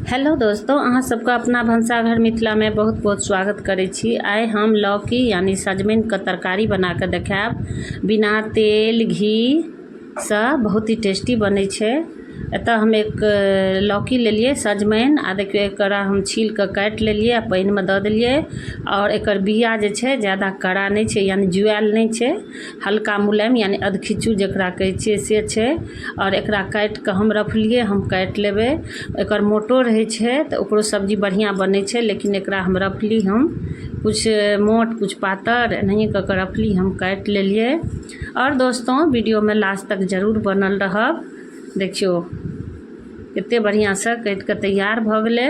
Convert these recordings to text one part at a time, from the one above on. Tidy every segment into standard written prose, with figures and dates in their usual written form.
Hello दोस्तों, अहाँ सबका अपना भनसाघर मिथिला में बहुत बहुत स्वागत करै छी। आइ हम लौकी यानी सजमनि के तरकारी बना के देखायब। बिना तेल घी से बहुत ही टेस्टी बनै छै। एतऽ हम एक लौकी लेलिए, सजमनि आ देखियो एकरा हम छील के काटि लेलिए आ पानि में दऽ देलिए। और एकर बिया जे छै ज़्यादा कड़ा नहीं छै यानी जुआल नहीं छै, हल्का मुलायम यानी अधखिच्चू जकरा कहै छियै से छै। और एकरा काटि के हम रखलिए, हम काटि लेबै। एकर मोटो रहै छै तऽ ओकरो सब्जी बढ़िया बनै छै, लेकिन एकरा हम रखली, हम कुछ मोट कुछ पातर एनाहिए कऽ के रखली, हम काटि लेलिए। और दोस्तों वीडियो में लास्ट तक जरूर बनल रहब। देखियो कते बढ़िया से काटि के तैयार भऽ गेलै।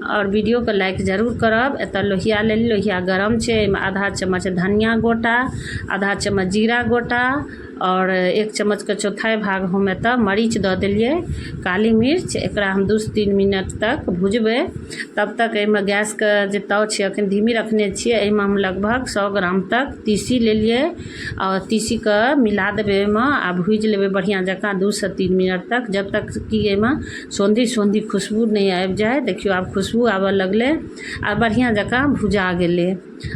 और वीडियो के लाइक जरूर करब। एतऽ लोहिया ले ली, लोहिया गरम छै, एहिमे आधा चम्मच धनिया गोटा, आधा चम्मच जीरा गोटा और 1 चम्मच के चौथाई भाग हम एतऽ मरीच दऽ देलिए, काली मिर्च। एकरा हम 2 से 3 मिनट तक भुजबै। तब तक एहिमे गैस के जे ताव छै अखन धीमी रखने छियै। एहिमे हम लगभग 100 ग्राम तक तीसी लेलिए और तीसी के मिला देबै एहिमे आ भूज लेबै बढ़िया जकाँ 2 से 3 मिनट तक, जब तक कि एहिमे सोंधी सोंधी खुशबू नहीं आबि जाए। देखियो आब खुशबू आबऽ लगलै आ बढ़िया जकाँ भुजा गेलै।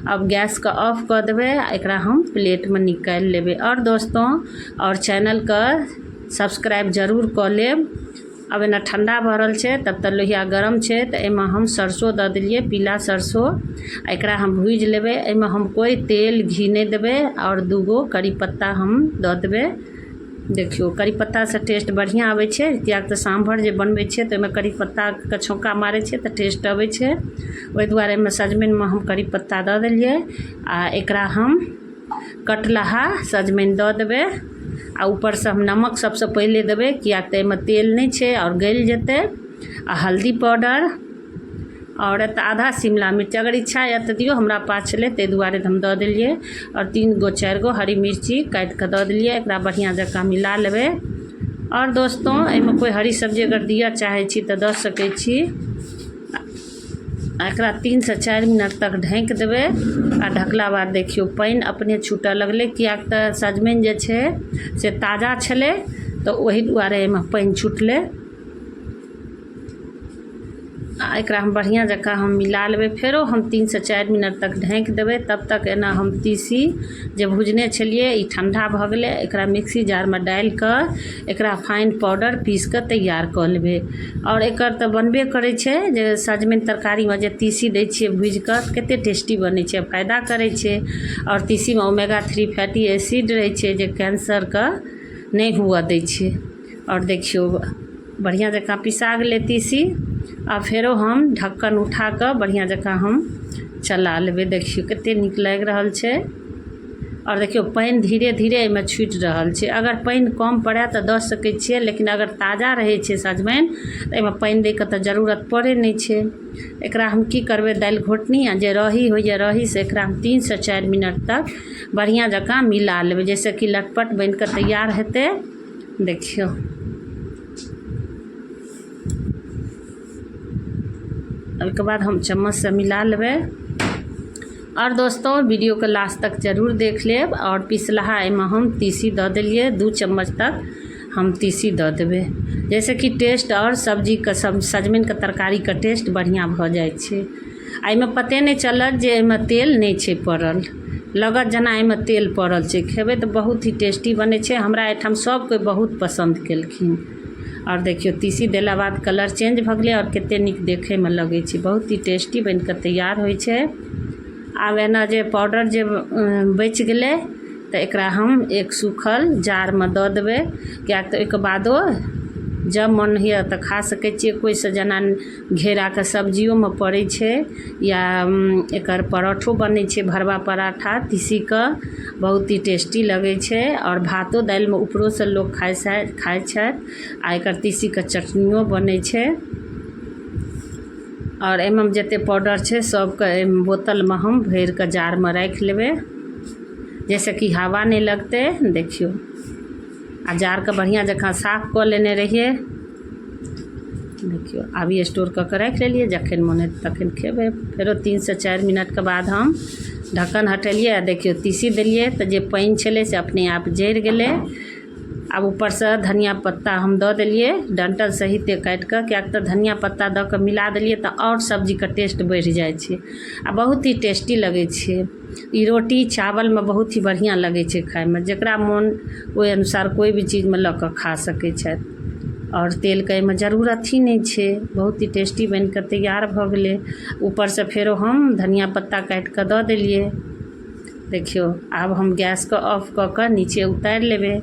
अब गैस के ऑफ कर देबै, एकरा हम प्लेट में निकालि लेबै। और दोस्तों और चैनल के सब्सक्राइब जरूर कर लेब। अब एना ठंडा भऽ रहल छै, तब तक लोहिया गरम छै तऽ एहिमे हम सरसों दऽ देलिए, पीला सरसों। एकरा हम भूज लेबै। एहिमे हम कोई तेल घी नहीं देबै और 2 गो करी पत्ता हम दऽ देबै। देखियो करी पत्ता से टेस्ट बढ़िया आबै छै, कियाक तऽ सांभर जे बनबै छै तऽ ओहिमे करी पत्ता के छौंका मारै छै तऽ टेस्ट आबै छै। ओहि दुआरे एहिमे सजमनि में हम करी पत्ता दऽ देलिए आ एकरा हम कटलाहा सजमनि दऽ देबै आ ऊपर से हम नमक सबसे पहले देबै, कियाक तऽ एहिमे तेल नहीं छै और गल जेतै। आ हल्दी पाउडर और एतऽ आधा शिमला मिर्च, अगर इच्छा है तऽ दियो, हमरा पास छलै ताहि दुआरे हम दऽ देलिए। और 3 गो 4 गो हरी मिर्ची काटि के दऽ देलिए। एकरा बढ़िया जकाँ मिला लेबै। और दोस्तों एहिमे कोई हरी सब्जी अगर दिअ चाहै छी तऽ दऽ सकै छी। एकरा 3 से 4 मिनट तक ढक देबै आ ढकला बाद देखियो पानि अपने छूटऽ लगलै, कियाक तऽ सजमनि जे छै से ताजा छलै तऽ ओहि दुआरे एहिमे पानि छूटलै। एकरा हम बढ़िया जकाँ हम मिला लेबै। फेरो हम 3 से 4 मिनट तक ढक देबै। तब तक एना हम तीसी जे भुजने छलिए ई ठंडा भऽ गेलै। एकरा मिक्सी जार में डालि कऽ एकरा फाइन पाउडर पीस के तैयार कऽ लेबै। और एकर तऽ बनबे करै छै जे सजमनि तरकारी में जे तीसी दै छियै भुजि कऽ कते टेस्टी बनै छै, फायदा करै छै। और तीसी में ओमेगा 3 फैटी एसिड रहै छै जे कैंसर के नहीं हुआ दै छै। और देखियो बढ़िया जकाँ पिसा गेलै तीसी। आ फेरो हम ढक्कन उठा कर बढ़िया जकाँ हम चला लेबै। देखियो कते नीक लागि रहल छै। और देखियो पानि धीरे धीरे एहिमे छूटि रहल छै। अगर पानि कम पड़े तऽ दऽ सकै छियै, लेकिन अगर ताजा रहै छै सजमनि तऽ एहिमे पानि दै के तऽ जरूरत पड़ै नहीं छै। एकरा हम की करबै, दालि घोटनी आ जे रही होइए रही से एकरा हम 3 से 4 मिनट तक बढ़िया जकाँ मिला लेबै, जैसे कि लटपट बन के तैयार हेतै। देखियो उसके बाद हम चम्मच से मिला लेबै। और दोस्तों वीडियो के लास्ट तक जरूर देख लेब। और पिसलाहा एहिमे हम तीसी दऽ देलिए, 2 चम्मच तक हम तीसी दऽ देबै, जैसे कि टेस्ट और सब्जी के सजमनि के तरकारी के टेस्ट बढ़िया भऽ जाइ छै। एहिमे पते नहीं चलत जे एहिमे तेल नहीं छै पड़ल, लगत जेना एहिमे तेल पड़ल छै। खेबै तऽ बहुत ही टेस्टी बनै छै। हमरा एहिठाम सब कोई बहुत पसंद केलखिन। और देखियो तीसी देला बाद कलर चेंज भऽ गेलै और कते नीक देखे में लगै छै, बहुत ही टेस्टी बन के तैयार होइ छै। आब एना जे पाउडर जे बचि गेलै तऽ एकरा हम एक सूखल जार में दऽ देबै, कियाक तऽ ओहिके बादो जब मन होइए तऽ खा सकै छियै। कोई से जेना घेरा के सब्जियों में पड़ै छै या एकर पराठो बनै छै, भरवा पराठा तीसी के बहुत ही टेस्टी लगै छै। और भातो दालि में ऊपरो से लोग खाइ छै। आ एकर तीसी के चटनियो बनै छै। और एहिमे जते पाउडर छै सबके बोतल में हम भर के जार में राखि लेबै, जैसे कि हवा नहीं लगते। देखियो आ जार के बढ़िया जकाँ साफ कऽ लेने रहिए। देखियो आब ये स्टोर कऽ के राखि लेलिए, जखन मन हेतै तखन खेबै। फेरो 3 से 4 मिनट के बाद हम ढक्कन हटेलिए। देखियो तीसी देलिए तऽ जे पानि छलै से अपने आप जरि गेलै। आब ऊपर से धनिया पत्ता हम दऽ देलिए डंठल सहित काटि कऽ, किएक तऽ धनिया पत्ता दऽ कऽ मिला देलिए तऽ आओर सब्जीके टेस्ट बढ़ि जाइ छै आ बहुत ही टेस्टी लगै छै। ई रोटी चावलमे बहुत ही बढ़िआँ लगै छै खाइमे, जकरा मोन ओहि अनुसार कोई भी चीजमे लऽ कऽ खा सकै छथि। और तेलके एहिमे जरूरत ही नहीं छै, बहुत ही टेस्टी बन कऽ तैयार भऽ गेलै। ऊपर से फेरो हम धनिया पत्ता काटि कऽ दऽ देलिए। देखियो आब हम गैस को ऑफ कऽ कऽ नीचे उतारि लेबै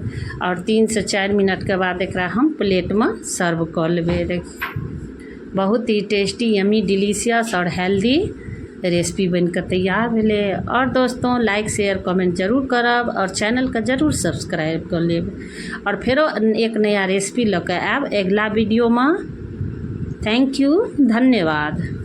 और 3 से 4 मिनट के बाद एकरा हम प्लेट में सर्व कऽ लेबै। देखिए बहुत ही टेस्टी यमी डिलीशियस और हेल्दी रेसिपी बन कऽ तैयार भेलै। और दोस्तों लाइक शेयर कमेंट जरूर करब और चैनल के जरूर सब्सक्राइब कर लेब और फेरो एक नया रेसिपी लऽ कऽ आएब अगला वीडियो में। थैंक यू, धन्यवाद।